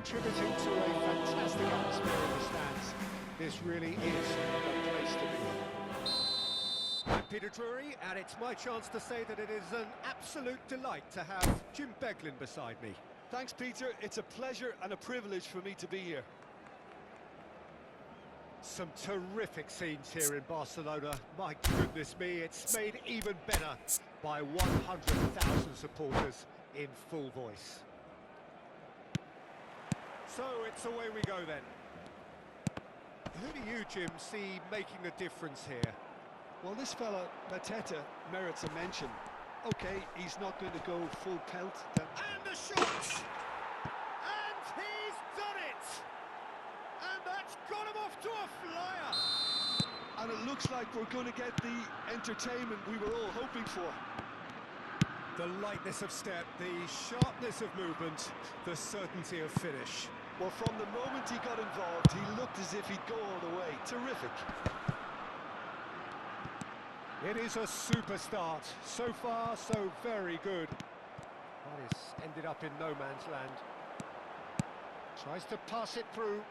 contributing to a fantastic atmosphere in the stands. This really is a place to be. I'm Peter Drury, and it's my chance to say that it is an absolute delight to have Jim Beglin beside me. Thanks, Peter. It's a pleasure and a privilege for me to be here. Some terrific scenes here in Barcelona. My goodness me, it's made even better by 100,000 supporters in full voice. So it's away we go then. Who do you, Jim, see making a difference here? Well, this fella, Mateta, merits a mention. Okay, he's not going to go full pelt. And the shot! And he's done it! And that's got him off to a flyer! And it looks like we're going to get the entertainment we were all hoping for. The lightness of step, the sharpness of movement, the certainty of finish. Well, from the moment he got involved, he looked as if he'd go all the way. Terrific. It is a super start. So far, so very good. That is ended up in no man's land. Tries to pass it through.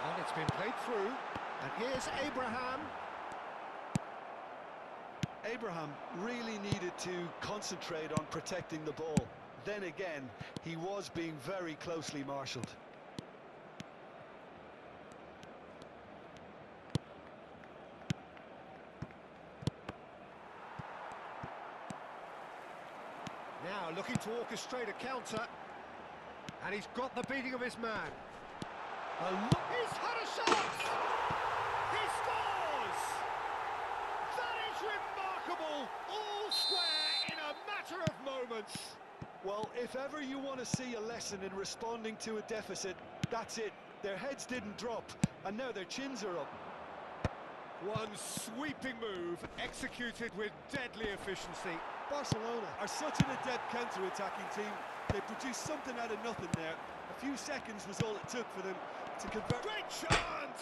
And it's been played through. And here's Abraham. Abraham really needed to concentrate on protecting the ball. Then again, he was being very closely marshalled. Now looking to orchestrate a counter. And he's got the beating of his man. He's had a shot! He scores! That is remarkable! All square in a matter of moments. Well, if ever you want to see a lesson in responding to a deficit, that's it. Their heads didn't drop, and now their chins are up. One sweeping move, executed with deadly efficiency. Barcelona are such an adept counter-attacking team. They produced something out of nothing there. A few seconds was all it took for them to convert. Great chance!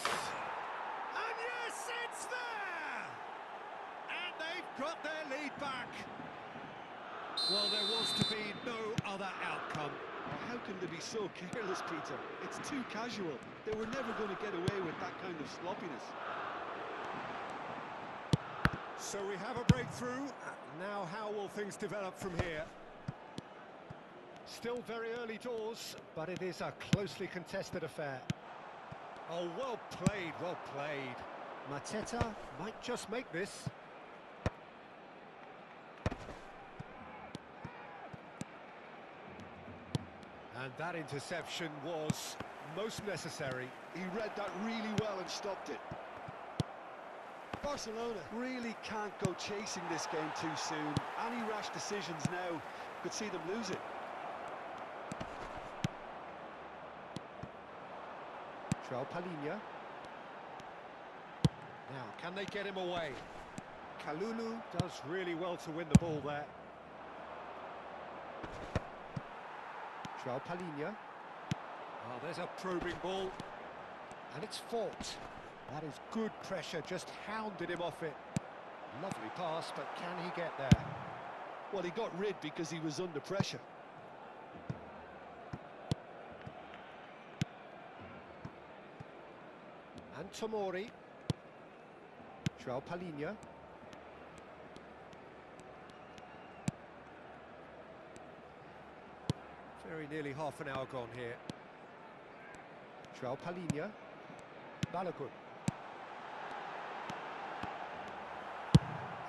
And yes, it's there! And they've got their lead back. Well, there was to be no other outcome. How can they be so careless, Peter? It's too casual. They were never going to get away with that kind of sloppiness. So we have a breakthrough. Now how will things develop from here? Still very early doors, but it is a closely contested affair. Oh, well played, well played. Mateta might just make this. And that interception was most necessary. He read that really well and stopped it. Barcelona really can't go chasing this game too soon. Any rash decisions now could see them lose it. Palinha. Now, can they get him away? Kalulu does really well to win the ball there. Palinha. Oh, there's a probing ball. And it's fought. That is good pressure, just hounded him off it. Lovely pass, but can he get there? Well, he got rid because he was under pressure. And Tomori. Palinha. Very nearly half an hour gone here. Palinha. Balogun.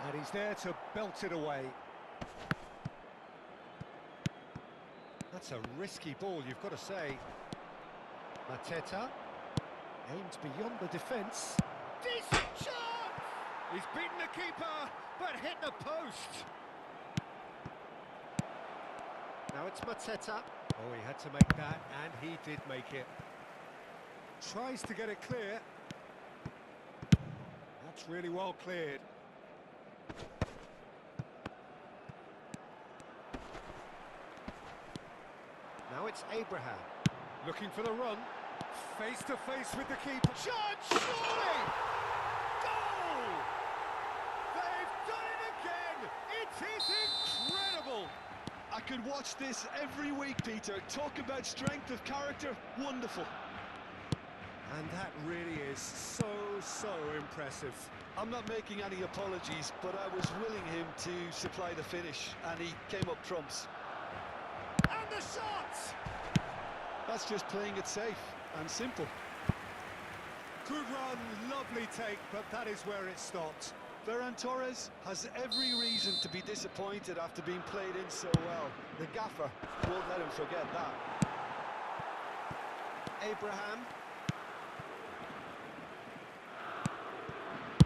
And he's there to belt it away. That's a risky ball, you've got to say. Mateta aimed beyond the defence. Decent chance! He's beaten the keeper, but hit the post. Now it's Mateta. Oh, he had to make that, and he did make it. Tries to get it clear. That's really well cleared. Now it's Abraham. Looking for the run. Face to face with the keeper. Chance, surely! Goal! They've done it again! It is incredible! A could watch this every week, Peter. Talk about strength of character. Wonderful. And that really is so impressive. I'm not making any apologies, but I was willing him to supply the finish, and he came up trumps. And the shot! That's just playing it safe and simple. Good run, lovely take, but that is where it stopped. Ferran Torres has every reason to be disappointed after being played in so well. The gaffer won't let him forget that. Abraham.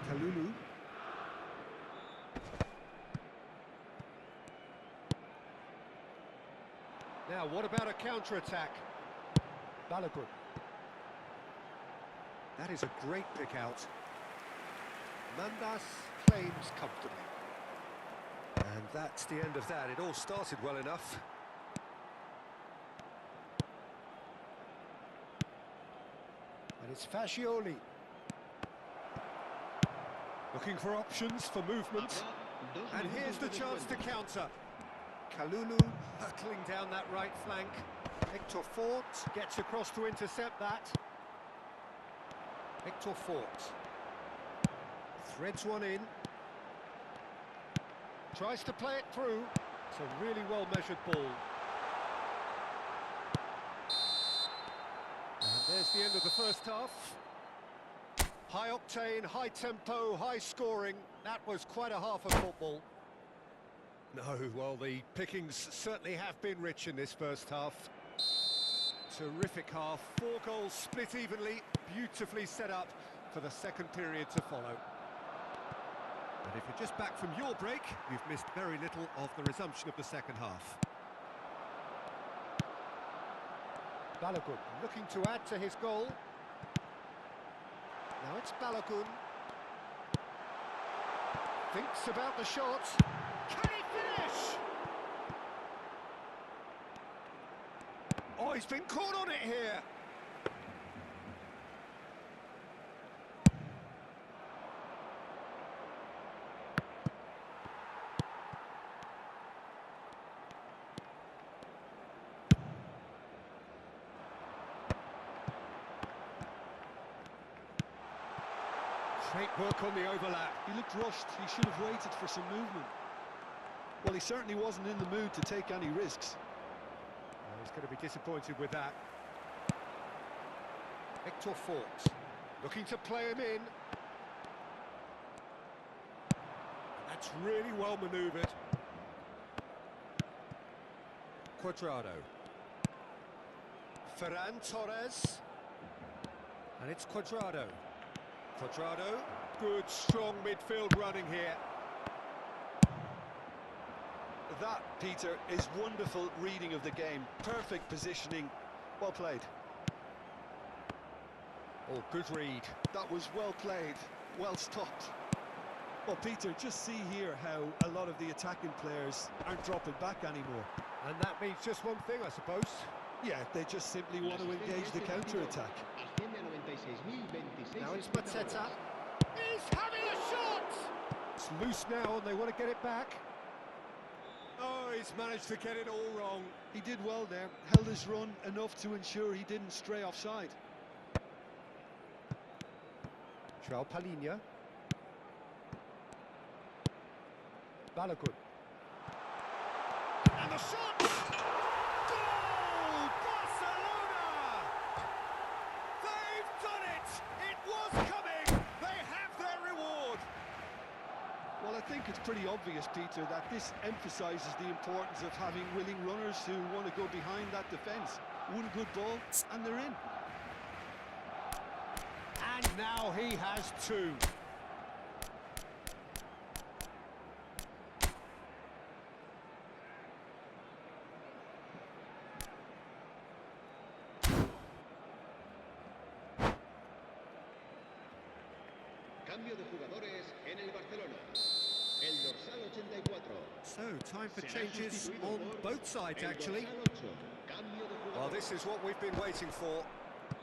Kalulu. Now, what about a counter-attack? Balogun. That is a great pick out. Mandas claims comfortably. And that's the end of that. It all started well enough. And it's Fascioli. Looking for options for movement. And here's the chance to counter. Kalulu hurtling down that right flank. Hector Fort gets across to intercept that. Hector Fort threads one in. Tries to play it through. It's a really well-measured ball. And there's the end of the first half. High octane, high tempo, high scoring. That was quite a half of football. No, well, the pickings certainly have been rich in this first half. Terrific half, 4 goals split evenly, beautifully set up for the second period to follow. And if you're just back from your break, you've missed very little of the resumption of the second half. Balogun looking to add to his goal. Now it's Balogun. Thinks about the shot. Can he finish? Oh, he's been caught on it here. Great work on the overlap. He looked rushed. He should have waited for some movement. Well, he certainly wasn't in the mood to take any risks. Well, he's going to be disappointed with that. Hector Fort looking to play him in. That's really well manoeuvred. Cuadrado. Ferran Torres. And it's Cuadrado. Cuadrado, good, strong midfield running here. That, Peter, is wonderful reading of the game. Perfect positioning. Well played. Oh, good read. That was well played. Well stopped. Well, Peter, just see here how a lot of the attacking players aren't dropping back anymore. And that means just one thing, I suppose. Yeah, they just simply want to engage the counter-attack. Now it's Mateta. He's having a shot! It's loose now and they want to get it back. Oh, he's managed to get it all wrong. He did well there, held his run enough to ensure he didn't stray offside. João Palhinha. Balogun. And the shot! Goal! Barcelona! They've done it! It was coming! They have their reward! Well, I think it's pretty obvious, Peter, that this emphasises the importance of having willing runners who want to go behind that defence. One good ball, and they're in. And now he has 2. Cambio de jugadores en el Barcelona. El dorsal 84. So, time for changes on both sides, actually. Well, this is what we've been waiting for.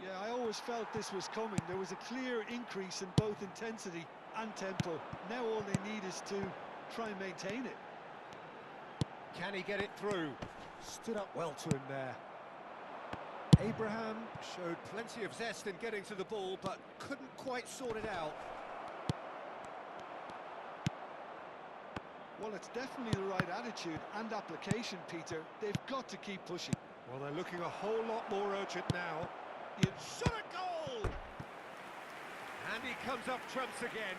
Yeah, I always felt this was coming. There was a clear increase in both intensity and tempo. Now all they need is to try and maintain it. Can he get it through? Stood up well to him there. Abraham showed plenty of zest in getting to the ball, but couldn't quite sort it out. Well, it's definitely the right attitude and application, Peter. They've got to keep pushing. Well, they're looking a whole lot more urgent now. You Shot a goal! And he comes up trumps again.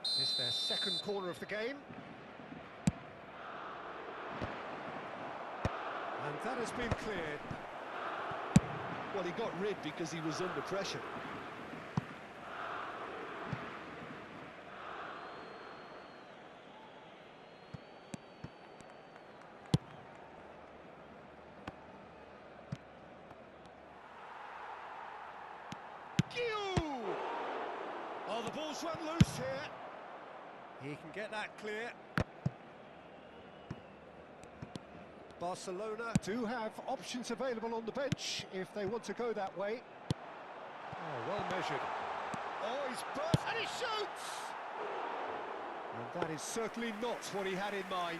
It's their second corner of the game. And that has been cleared. Well, he got rid because he was under pressure. Oh, the ball's run loose here. He can get that clear. Barcelona do have options available on the bench if they want to go that way. Oh, well measured. Oh, he's burst and he shoots! And that is certainly not what he had in mind.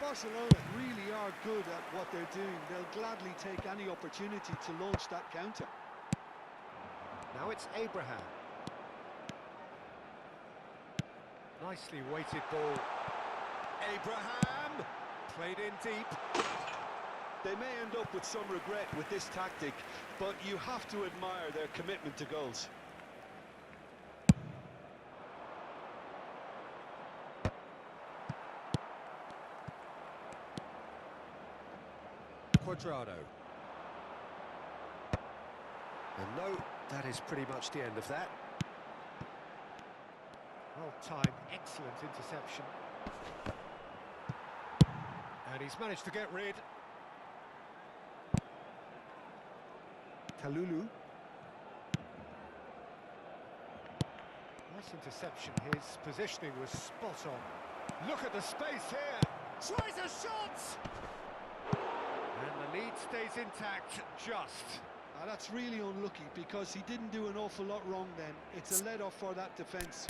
Barcelona really are good at what they're doing. They'll gladly take any opportunity to launch that counter. Now it's Abraham. Nicely weighted ball. Abraham! Played in deep. They may end up with some regret with this tactic, but you have to admire their commitment to goals. Cuadrado. And no, that is pretty much the end of that. Well timed, excellent interception. And he's managed to get rid. Kalulu. Nice interception, his positioning was spot on. Look at the space here, tries a shot! And the lead stays intact, just. That's really unlucky because he didn't do an awful lot wrong then. It's a let-off for that defence.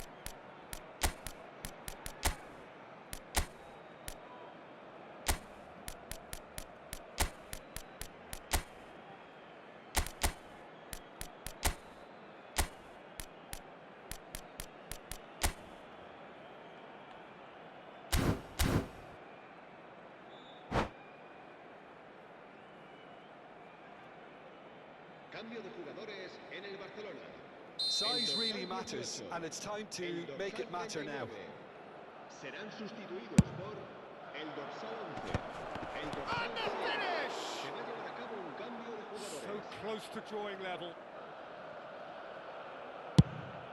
Cambio de jugadores en el Barcelona. Size really matters, and it's time to make it matter now. Serán sustituidos por el dorsal 11. El dorsal And the 7. finish! Se va a llevar a cabo un cambio de jugadores. So close to drawing level.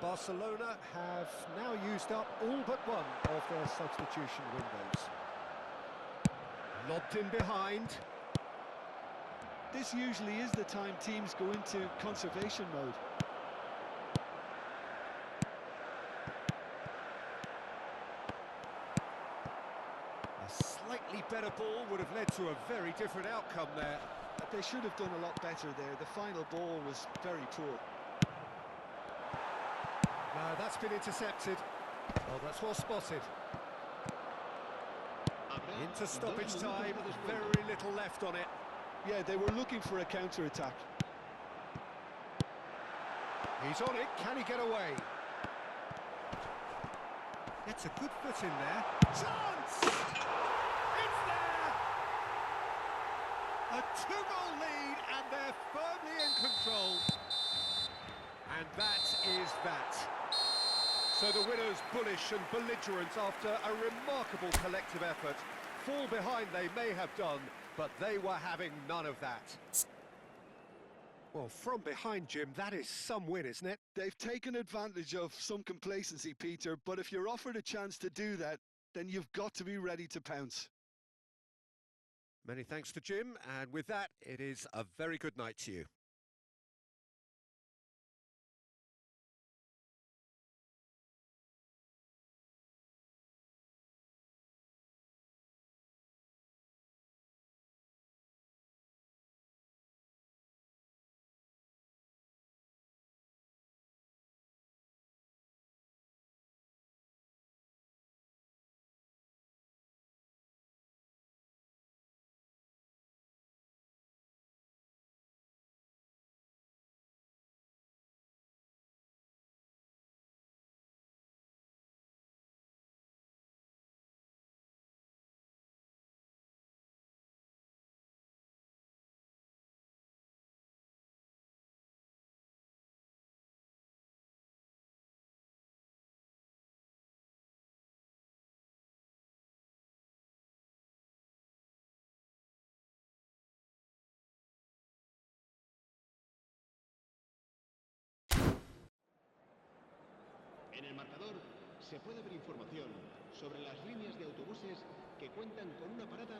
Barcelona have now used up all but one of their substitution windows. Lobbed in behind. This usually is the time teams go into conservation mode. A slightly better ball would have led to a very different outcome there. But they should have done a lot better there. The final ball was very poor. No, that's been intercepted. Oh, that's well spotted. Into stoppage time, very little left on it. Yeah, they were looking for a counter-attack. He's on it, can he get away? Gets a good foot in there. Chance! It's there! A two-goal lead, and they're firmly in control. And that is that. So the winners bullish and belligerent after a remarkable collective effort. Fall behind they may have done, but they were having none of that. Well, from behind, Jim, that is some win, isn't it? They've taken advantage of some complacency, Peter, but if you're offered a chance to do that, then you've got to be ready to pounce. Many thanks to Jim, and with that, it is a very good night to you. En el marcador se puede ver información sobre las líneas de autobuses que cuentan con una parada